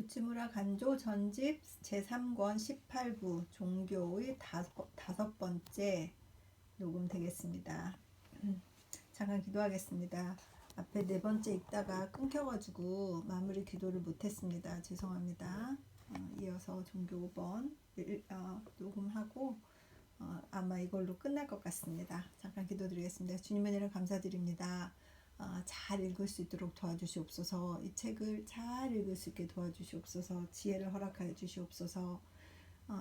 우츠무라 간조 전집 제3권 18부 종교의 다섯 번째 녹음 되겠습니다. 잠깐 기도하겠습니다. 앞에 네 번째 읽다가 끊겨가지고 마무리 기도를 못했습니다. 죄송합니다. 이어서 종교 5번 녹음하고 아마 이걸로 끝날 것 같습니다. 잠깐 기도드리겠습니다. 주님의 은혜를 감사드립니다. 잘 읽을 수 있도록 도와주시옵소서. 이 책을 잘 읽을 수 있게 도와주시옵소서. 지혜를 허락하여 주시옵소서.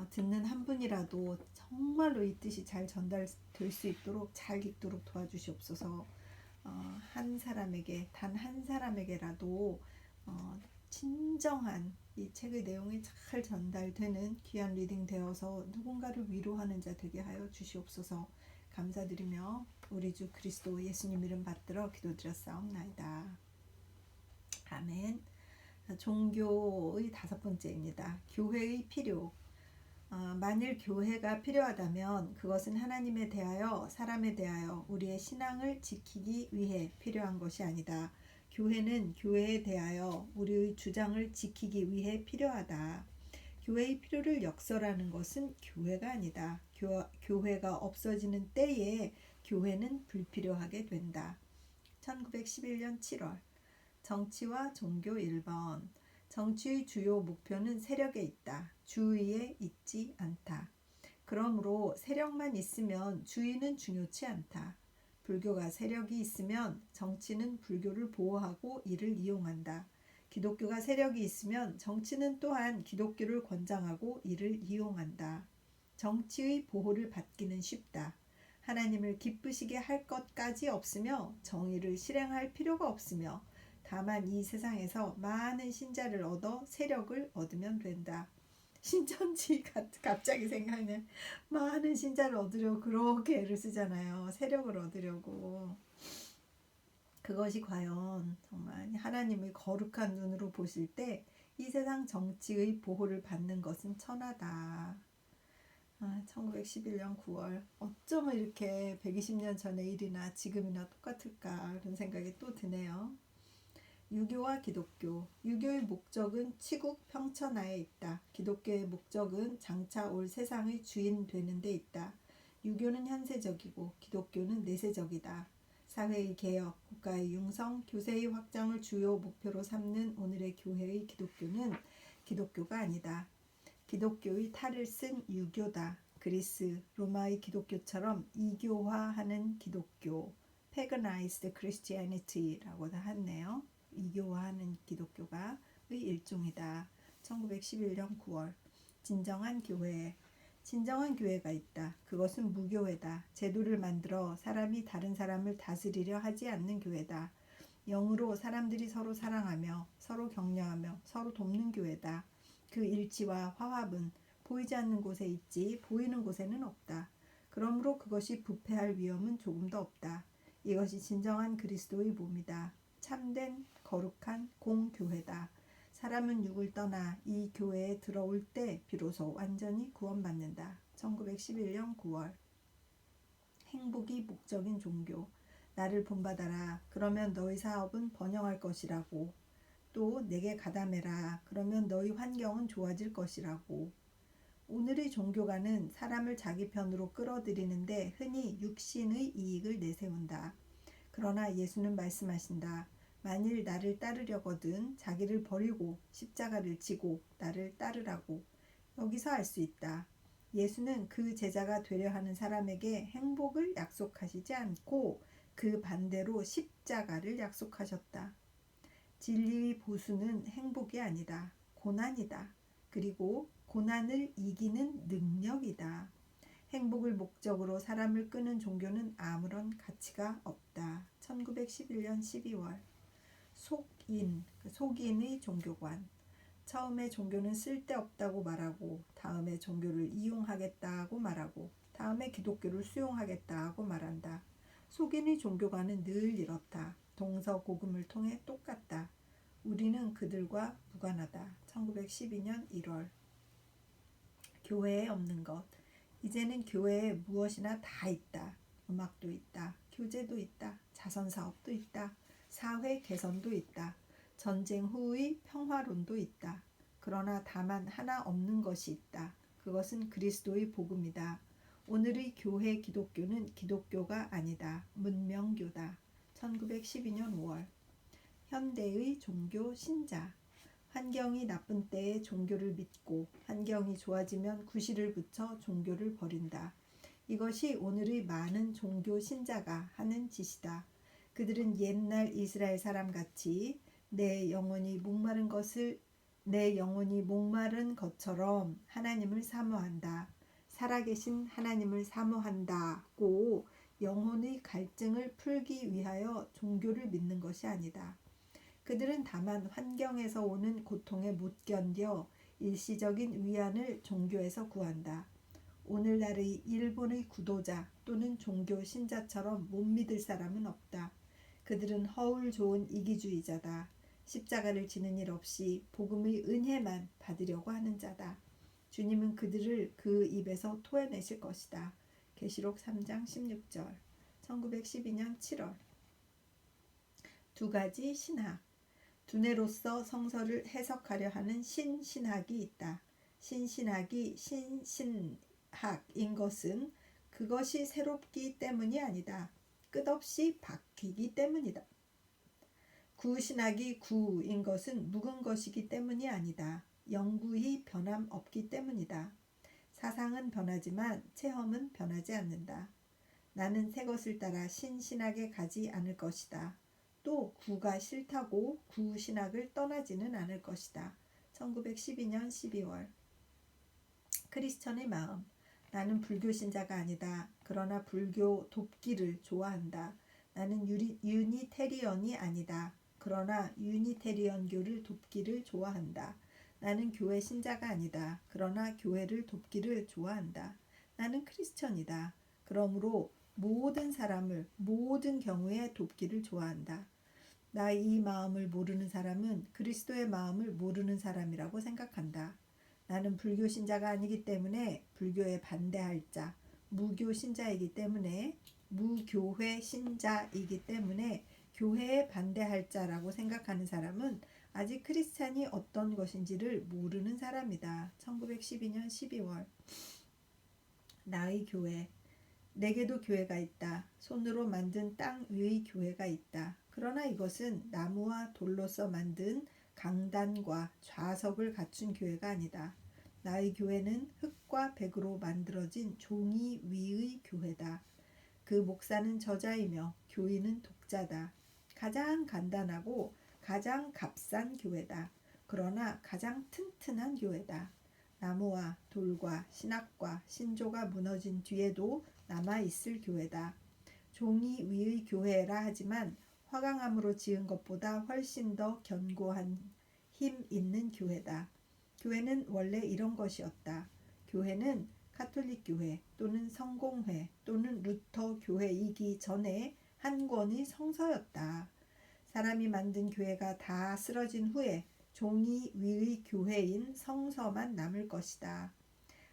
듣는 한 분이라도 정말로 이 뜻이 잘 전달될 수 있도록 잘 읽도록 도와주시옵소서. 한 사람에게 단 한 사람에게라도 진정한 이 책의 내용이 잘 전달되는 귀한 리딩 되어서 누군가를 위로하는 자 되게 하여 주시옵소서. 감사드리며 우리 주 그리스도 예수님 이름 받들어 기도드렸사옵나이다. 아멘. 종교의 다섯 번째입니다. 교회의 필요. 만일 교회가 필요하다면 그것은 하나님에 대하여 사람에 대하여 우리의 신앙을 지키기 위해 필요한 것이 아니다. 교회는 교회에 대하여 우리의 주장을 지키기 위해 필요하다. 교회의 필요를 역설하는 것은 교회가 아니다. 교회가 없어지는 때에 교회는 불필요하게 된다. 1911년 7월 정치와 종교 1번 정치의 주요 목표는 세력에 있다. 주위에 있지 않다. 그러므로 세력만 있으면 주의는 중요치 않다. 불교가 세력이 있으면 정치는 불교를 보호하고 이를 이용한다. 기독교가 세력이 있으면 정치는 또한 기독교를 권장하고 이를 이용한다. 정치의 보호를 받기는 쉽다. 하나님을 기쁘시게 할 것까지 없으며 정의를 실행할 필요가 없으며 다만 이 세상에서 많은 신자를 얻어 세력을 얻으면 된다. 신천지 갑자기 생각나네. 많은 신자를 얻으려고 그렇게 애를 쓰잖아요. 세력을 얻으려고. 그것이 과연 정말 하나님의 거룩한 눈으로 보실 때 이 세상 정치의 보호를 받는 것은 천하다. 1911년 9월 어쩌면 이렇게 120년 전의 일이나 지금이나 똑같을까 그런 생각이 또 드네요. 유교와 기독교. 유교의 목적은 치국 평천하에 있다. 기독교의 목적은 장차 올 세상의 주인 되는 데 있다. 유교는 현세적이고 기독교는 내세적이다. 사회의 개혁, 국가의 융성, 교세의 확장을 주요 목표로 삼는 오늘의 교회의 기독교는 기독교가 아니다. 기독교의 탈을 쓴 유교다. 그리스, 로마의 기독교처럼 이교화하는 기독교, paganized Christianity라고 하네요. 이교화하는 기독교가 의 일종이다. 1911년 9월 진정한 교회가 있다. 그것은 무교회다. 제도를 만들어 사람이 다른 사람을 다스리려 하지 않는 교회다. 영으로 사람들이 서로 사랑하며 서로 격려하며 서로 돕는 교회다. 그 일치와 화합은 보이지 않는 곳에 있지 보이는 곳에는 없다. 그러므로 그것이 부패할 위험은 조금도 없다. 이것이 진정한 그리스도의 몸이다. 참된 거룩한 공교회다. 사람은 육을 떠나 이 교회에 들어올 때 비로소 완전히 구원받는다. 1911년 9월 행복이 목적인 종교. 나를 본받아라. 그러면 너희 사업은 번영할 것이라고. 또 내게 가담해라. 그러면 너희 환경은 좋아질 것이라고. 오늘의 종교가는 사람을 자기 편으로 끌어들이는데 흔히 육신의 이익을 내세운다. 그러나 예수는 말씀하신다. 만일 나를 따르려거든 자기를 버리고 십자가를 지고 나를 따르라고. 여기서 알 수 있다. 예수는 그 제자가 되려 하는 사람에게 행복을 약속하시지 않고 그 반대로 십자가를 약속하셨다. 진리의 보수는 행복이 아니다. 고난이다. 그리고 고난을 이기는 능력이다. 행복을 목적으로 사람을 끄는 종교는 아무런 가치가 없다. 1911년 12월 속인의 종교관. 처음에 종교는 쓸데없다고 말하고 다음에 종교를 이용하겠다고 말하고 다음에 기독교를 수용하겠다고 말한다. 속인의 종교관은 늘 이렇다. 동서고금을 통해 똑같다. 우리는 그들과 무관하다. 1912년 1월 교회에 없는 것. 이제는 교회에 무엇이나 다 있다. 음악도 있다. 교제도 있다. 자선사업도 있다. 사회 개선도 있다. 전쟁 후의 평화론도 있다. 그러나 다만 하나 없는 것이 있다. 그것은 그리스도의 복음이다. 오늘의 교회 기독교는 기독교가 아니다. 문명교다. 1912년 5월. 현대의 종교 신자. 환경이 나쁜 때에 종교를 믿고 환경이 좋아지면 구실을 붙여 종교를 버린다. 이것이 오늘의 많은 종교 신자가 하는 짓이다. 그들은 옛날 이스라엘 사람같이 내 영혼이 목마른 것처럼 하나님을 사모한다. 살아계신 하나님을 사모한다고 영혼의 갈증을 풀기 위하여 종교를 믿는 것이 아니다. 그들은 다만 환경에서 오는 고통에 못 견뎌 일시적인 위안을 종교에서 구한다. 오늘날의 일본의 구도자 또는 종교 신자처럼 못 믿을 사람은 없다. 그들은 허울 좋은 이기주의자다. 십자가를 지는 일 없이 복음의 은혜만 받으려고 하는 자다. 주님은 그들을 그 입에서 토해내실 것이다. 계시록 3장 16절. 1912년 7월. 두 가지 신학. 두뇌로서 성서를 해석하려 하는 신신학이 있다. 신신학이 신신학인 것은 그것이 새롭기 때문이 아니다. 끝없이 바뀌기 때문이다. 구신학이 구인 것은 묵은 것이기 때문이 아니다. 영구히 변함 없기 때문이다. 사상은 변하지만 체험은 변하지 않는다. 나는 새 것을 따라 신신학에 가지 않을 것이다. 또 구가 싫다고 구신학을 떠나지는 않을 것이다. 1912년 12월. 크리스천의 마음. 나는 불교 신자가 아니다. 그러나 불교 돕기를 좋아한다. 나는 유니테리언이 아니다. 그러나 유니테리언교를 돕기를 좋아한다. 나는 교회 신자가 아니다. 그러나 교회를 돕기를 좋아한다. 나는 크리스천이다. 그러므로 모든 사람을 모든 경우에 돕기를 좋아한다. 나 이 마음을 모르는 사람은 그리스도의 마음을 모르는 사람이라고 생각한다. 나는 불교 신자가 아니기 때문에 불교에 반대할 자, 무교 신자이기 때문에 무교회 신자이기 때문에 교회에 반대할 자라고 생각하는 사람은 아직 크리스찬이 어떤 것인지를 모르는 사람이다. 1912년 12월. 나의 교회. 내게도 교회가 있다. 손으로 만든 땅 위의 교회가 있다. 그러나 이것은 나무와 돌로서 만든 강단과 좌석을 갖춘 교회가 아니다. 나의 교회는 흙과 백으로 만들어진 종이 위의 교회다. 그 목사는 저자이며 교인은 독자다. 가장 간단하고 가장 값싼 교회다. 그러나 가장 튼튼한 교회다. 나무와 돌과 신학과 신조가 무너진 뒤에도 남아있을 교회다. 종이 위의 교회라 하지만 화강암으로 지은 것보다 훨씬 더 견고한 힘 있는 교회다. 교회는 원래 이런 것이었다. 교회는 가톨릭 교회 또는 성공회 또는 루터 교회이기 전에 한 권의 성서였다. 사람이 만든 교회가 다 쓰러진 후에 종이 위의 교회인 성서만 남을 것이다.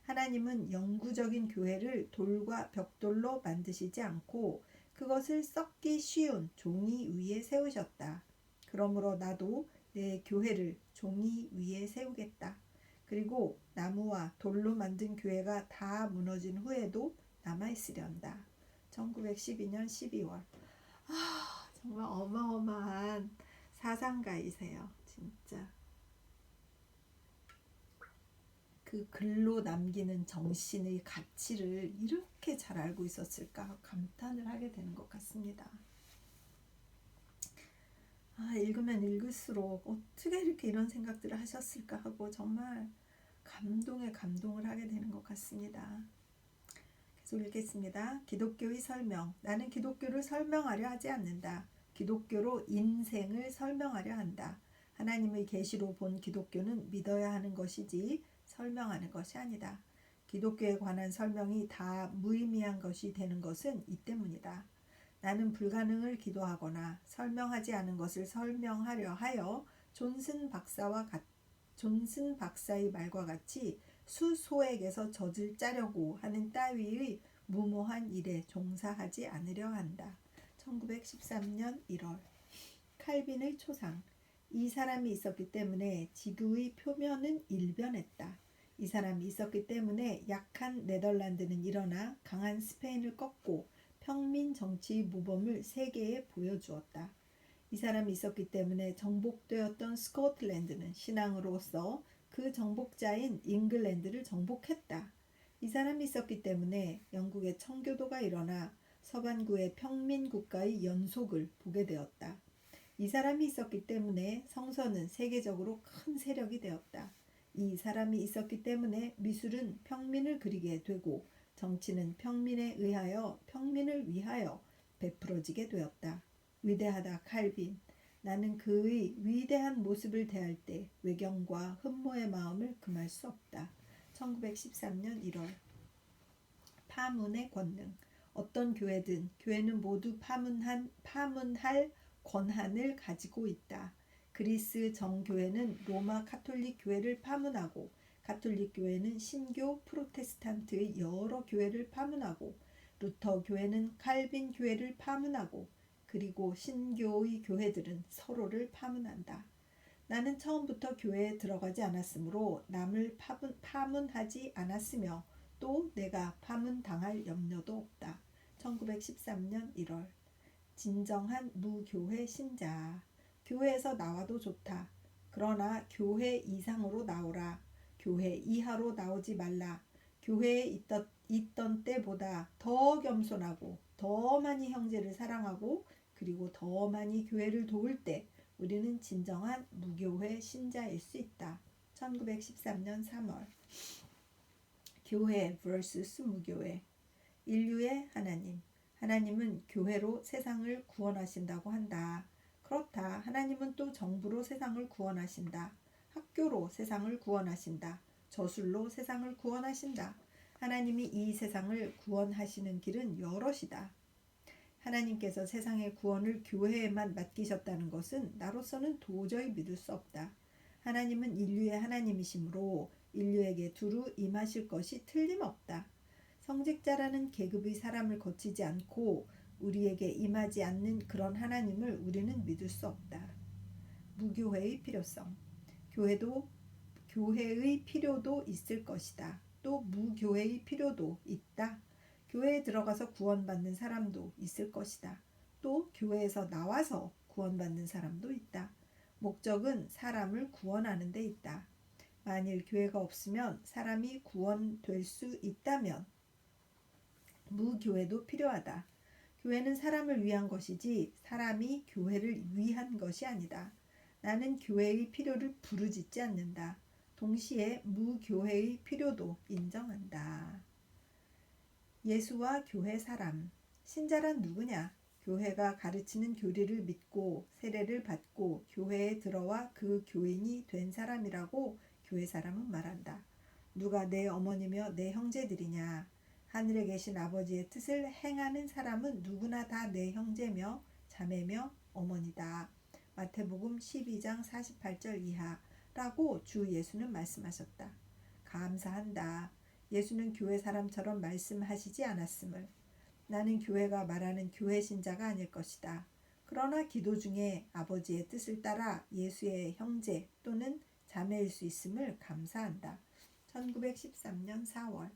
하나님은 영구적인 교회를 돌과 벽돌로 만드시지 않고 그것을 썩기 쉬운 종이 위에 세우셨다. 그러므로 나도 내 교회를 종이 위에 세우겠다. 그리고 나무와 돌로 만든 교회가 다 무너진 후에도 남아있으련다. 1912년 12월. 정말 어마어마한 사상가이세요. 진짜. 그 글로 남기는 정신의 가치를 이렇게 잘 알고 있었을까 감탄을 하게 되는 것 같습니다. 읽으면 읽을수록 어떻게 이렇게 이런 생각들을 하셨을까 하고 정말 감동에 감동을 하게 되는 것 같습니다. 계속 읽겠습니다. 기독교의 설명. 나는 기독교를 설명하려 하지 않는다. 기독교로 인생을 설명하려 한다. 하나님의 계시로 본 기독교는 믿어야 하는 것이지 설명하는 것이 아니다. 기독교에 관한 설명이 다 무의미한 것이 되는 것은 이 때문이다. 나는 불가능을 기도하거나 설명하지 않은 것을 설명하려 하여 존슨 박사의 말과 같이 수소에게서 젖을 짜려고 하는 따위의 무모한 일에 종사하지 않으려 한다. 1913년 1월. 칼빈의 초상. 이 사람이 있었기 때문에 지구의 표면은 일변했다. 이 사람이 있었기 때문에 약한 네덜란드는 일어나 강한 스페인을 꺾고 평민 정치의 모범을 세계에 보여주었다. 이 사람이 있었기 때문에 정복되었던 스코틀랜드는 신앙으로서 그 정복자인 잉글랜드를 정복했다. 이 사람이 있었기 때문에 영국의 청교도가 일어나 서반구의 평민 국가의 연속을 보게 되었다. 이 사람이 있었기 때문에 성서는 세계적으로 큰 세력이 되었다. 이 사람이 있었기 때문에 미술은 평민을 그리게 되고 정치는 평민을 위하여 베풀어지게 되었다. 위대하다 칼빈. 나는 그의 위대한 모습을 대할 때 외경과 흠모의 마음을 금할 수 없다. 1913년 1월. 파문의 권능. 어떤 교회는 모두 파문할 권한을 가지고 있다. 그리스 정교회는 로마 가톨릭 교회를 파문하고 가톨릭 교회는 신교 프로테스탄트의 여러 교회를 파문하고 루터 교회는 칼빈 교회를 파문하고 그리고 신교의 교회들은 서로를 파문한다. 나는 처음부터 교회에 들어가지 않았으므로 남을 파문하지 않았으며 또 내가 파문당할 염려도 없다. 1913년 1월. 진정한 무교회 신자. 교회에서 나와도 좋다. 그러나 교회 이상으로 나오라. 교회 이하로 나오지 말라. 교회에 있던 때보다 더 겸손하고 더 많이 형제를 사랑하고 그리고 더 많이 교회를 도울 때 우리는 진정한 무교회 신자일 수 있다. 1913년 3월. 교회 vs 무교회. 인류의 하나님. 하나님은 교회로 세상을 구원하신다고 한다. 그렇다. 하나님은 또 정부로 세상을 구원하신다. 학교로 세상을 구원하신다. 저술로 세상을 구원하신다. 하나님이 이 세상을 구원하시는 길은 여럿이다. 하나님께서 세상의 구원을 교회에만 맡기셨다는 것은 나로서는 도저히 믿을 수 없다. 하나님은 인류의 하나님이시므로 인류에게 두루 임하실 것이 틀림없다. 성직자라는 계급의 사람을 거치지 않고 우리에게 임하지 않는 그런 하나님을 우리는 믿을 수 없다. 무교회의 필요성. 교회의 필요도 있을 것이다. 또 무교회의 필요도 있다. 교회에 들어가서 구원받는 사람도 있을 것이다. 또 교회에서 나와서 구원받는 사람도 있다. 목적은 사람을 구원하는 데 있다. 만일 교회가 없으면 사람이 구원될 수 있다면 무교회도 필요하다. 교회는 사람을 위한 것이지 사람이 교회를 위한 것이 아니다. 나는 교회의 필요를 부르짖지 않는다. 동시에 무교회의 필요도 인정한다. 예수와 교회 사람. 신자란 누구냐? 교회가 가르치는 교리를 믿고 세례를 받고 교회에 들어와 그 교인이 된 사람이라고 교회 사람은 말한다. 누가 내 어머니며 내 형제들이냐? 하늘에 계신 아버지의 뜻을 행하는 사람은 누구나 다 내 형제며 자매며 어머니다. 마태복음 12장 48절 이하라고 주 예수는 말씀하셨다. 감사한다. 예수는 교회 사람처럼 말씀하시지 않았음을. 나는 교회가 말하는 교회 신자가 아닐 것이다. 그러나 기도 중에 아버지의 뜻을 따라 예수의 형제 또는 자매일 수 있음을 감사한다. 1913년 4월.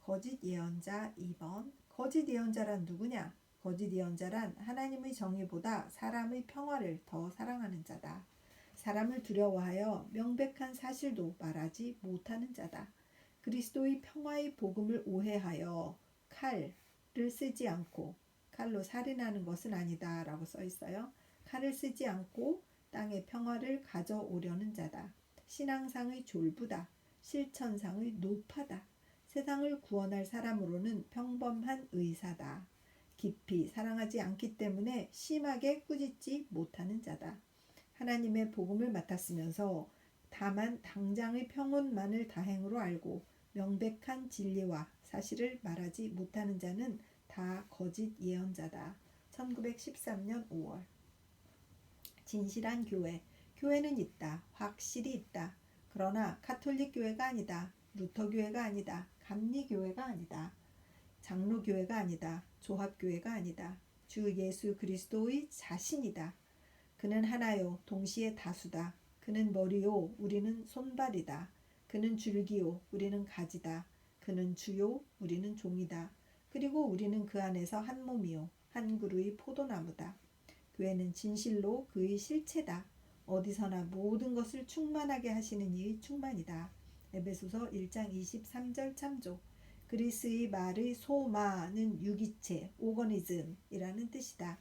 거짓 예언자 2번. 거짓 예언자란 누구냐? 거짓 예언자란 하나님의 정의보다 사람의 평화를 더 사랑하는 자다. 사람을 두려워하여 명백한 사실도 말하지 못하는 자다. 그리스도의 평화의 복음을 오해하여 칼을 쓰지 않고, 칼로 살인하는 것은 아니다 라고 써 있어요. 칼을 쓰지 않고 땅의 평화를 가져오려는 자다. 신앙상의 졸부다. 실천상의 노파다. 세상을 구원할 사람으로는 평범한 의사다. 깊이 사랑하지 않기 때문에 심하게 꾸짖지 못하는 자다. 하나님의 복음을 맡았으면서 다만 당장의 평온만을 다행으로 알고 명백한 진리와 사실을 말하지 못하는 자는 다 거짓 예언자다. 1913년 5월. 진실한 교회. 교회는 있다. 확실히 있다. 그러나 가톨릭 교회가 아니다. 루터 교회가 아니다. 감리교회가 아니다. 장로교회가 아니다. 조합교회가 아니다. 주 예수 그리스도의 자신이다. 그는 하나요 동시에 다수다. 그는 머리요 우리는 손발이다. 그는 줄기요 우리는 가지다. 그는 주요 우리는 종이다. 그리고 우리는 그 안에서 한 몸이요 한 그루의 포도나무다. 교회는 진실로 그의 실체다. 어디서나 모든 것을 충만하게 하시는 이의 충만이다. 에베소서 1장 23절 참조. 그리스의 말의 소마는 유기체, 오거니즘이라는 뜻이다.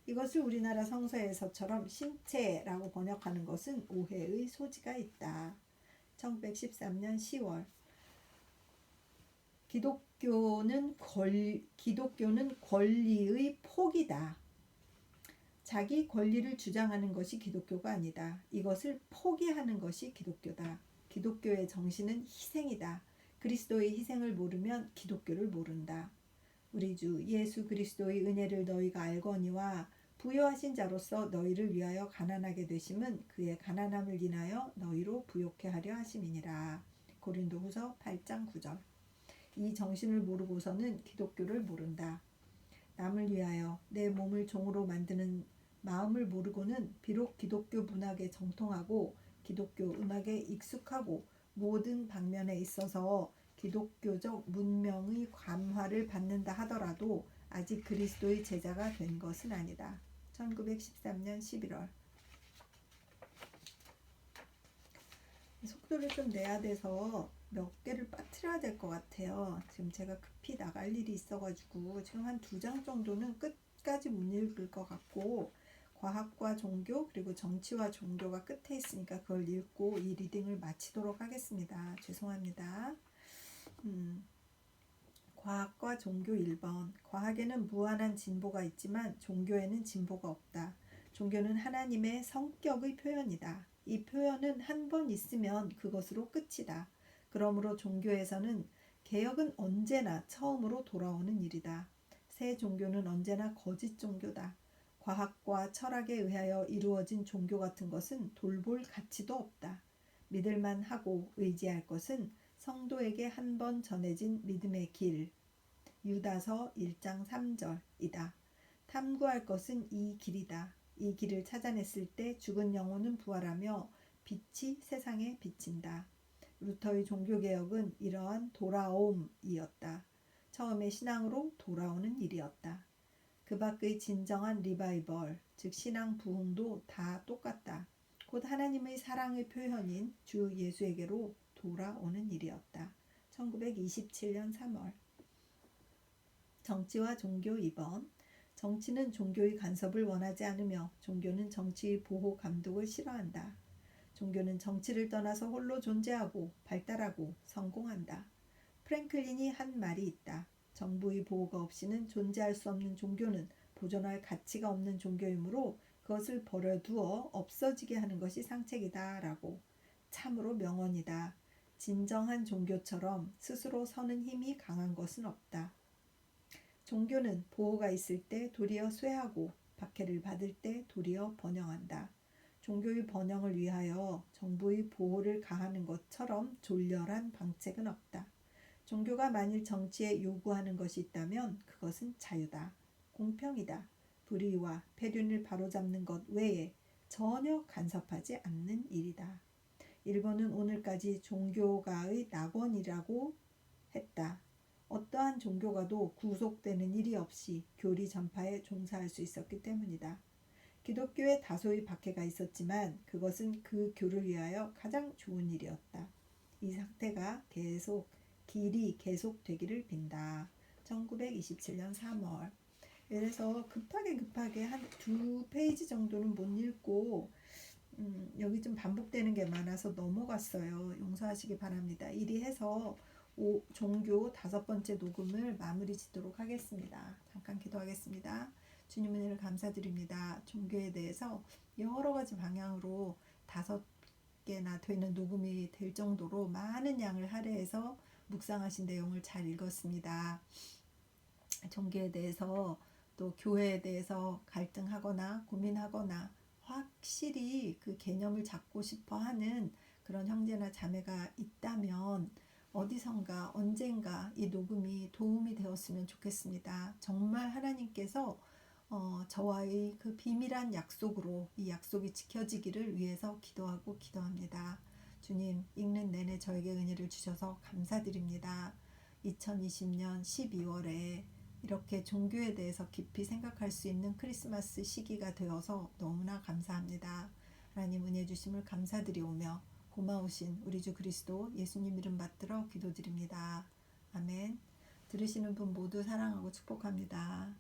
이것을 우리나라 성서에서처럼 신체라고 번역하는 것은 오해의 소지가 있다. 1913년 10월 기독교는 권리의 포기다. 자기 권리를 주장하는 것이 기독교가 아니다. 이것을 포기하는 것이 기독교다. 기독교의 정신은 희생이다. 그리스도의 희생을 모르면 기독교를 모른다. 우리 주 예수 그리스도의 은혜를 너희가 알거니와 부요하신 자로서 너희를 위하여 가난하게 되심은 그의 가난함을 인하여 너희로 부요케 하려 하심이니라. 고린도후서 8장 9절. 이 정신을 모르고서는 기독교를 모른다. 남을 위하여 내 몸을 종으로 만드는 마음을 모르고는 비록 기독교 문학에 정통하고 기독교 음악에 익숙하고 모든 방면에 있어서 기독교적 문명의 감화를 받는다 하더라도 아직 그리스도의 제자가 된 것은 아니다. 1913년 11월. 속도를 좀 내야 돼서 몇 개를 빠뜨려야 될 것 같아요. 지금 제가 급히 나갈 일이 있어가지고 지금 한 2장 정도는 끝까지 못 읽을 것 같고, 과학과 종교 그리고 정치와 종교가 끝에 있으니까 그걸 읽고 이 리딩을 마치도록 하겠습니다. 죄송합니다. 과학과 종교 1번. 과학에는 무한한 진보가 있지만 종교에는 진보가 없다. 종교는 하나님의 성격의 표현이다. 이 표현은 한 번 있으면 그것으로 끝이다. 그러므로 종교에서는 개혁은 언제나 처음으로 돌아오는 일이다. 새 종교는 언제나 거짓 종교다. 과학과 철학에 의하여 이루어진 종교 같은 것은 돌볼 가치도 없다. 믿을만 하고 의지할 것은 성도에게 한 번 전해진 믿음의 길, 유다서 1장 3절이다. 탐구할 것은 이 길이다. 이 길을 찾아냈을 때 죽은 영혼은 부활하며 빛이 세상에 비친다. 루터의 종교개혁은 이러한 돌아옴이었다. 처음에 신앙으로 돌아오는 일이었다. 그 밖의 진정한 리바이벌, 즉 신앙 부흥도 다 똑같다. 곧 하나님의 사랑의 표현인 주 예수에게로 돌아오는 일이었다. 1927년 3월. 정치와 종교 2번. 정치는 종교의 간섭을 원하지 않으며 종교는 정치의 보호 감독을 싫어한다. 종교는 정치를 떠나서 홀로 존재하고 발달하고 성공한다. 프랭클린이 한 말이 있다. 정부의 보호가 없이는 존재할 수 없는 종교는 보존할 가치가 없는 종교이므로 그것을 버려두어 없어지게 하는 것이 상책이다 라고. 참으로 명언이다. 진정한 종교처럼 스스로 서는 힘이 강한 것은 없다. 종교는 보호가 있을 때 도리어 쇠하고 박해를 받을 때 도리어 번영한다. 종교의 번영을 위하여 정부의 보호를 가하는 것처럼 졸렬한 방책은 없다. 종교가 만일 정치에 요구하는 것이 있다면 그것은 자유다. 공평이다. 불의와 폐륜을 바로잡는 것 외에 전혀 간섭하지 않는 일이다. 일본은 오늘까지 종교가의 낙원이라고 했다. 어떠한 종교가도 구속되는 일이 없이 교리 전파에 종사할 수 있었기 때문이다. 기독교에 다소의 박해가 있었지만 그것은 그 교를 위하여 가장 좋은 일이었다. 이 상태가 길이 계속되기를 빈다. 1927년 3월. 그래서 급하게 한 2페이지 정도는 못 읽고 여기 좀 반복되는 게 많아서 넘어갔어요. 용서하시기 바랍니다. 이리 해서 종교 5번째 녹음을 마무리 짓도록 하겠습니다. 잠깐 기도하겠습니다. 주님 은혜를 감사드립니다. 종교에 대해서 여러 가지 방향으로 5개나 되는 녹음이 될 정도로 많은 양을 할애해서 묵상하신 내용을 잘 읽었습니다. 종교에 대해서 또 교회에 대해서 갈등하거나 고민하거나 확실히 그 개념을 잡고 싶어 하는 그런 형제나 자매가 있다면 어디선가 언젠가 이 녹음이 도움이 되었으면 좋겠습니다. 정말 하나님께서 저와의 그 비밀한 약속으로 이 약속이 지켜지기를 위해서 기도합니다. 주님, 읽는 내내 저에게 은혜를 주셔서 감사드립니다. 2020년 12월에 이렇게 종교에 대해서 깊이 생각할 수 있는 크리스마스 시기가 되어서 너무나 감사합니다. 하나님 은혜 주심을 감사드리오며 고마우신 우리 주 그리스도 예수님 이름 받들어 기도드립니다. 아멘. 들으시는 분 모두 사랑하고 축복합니다.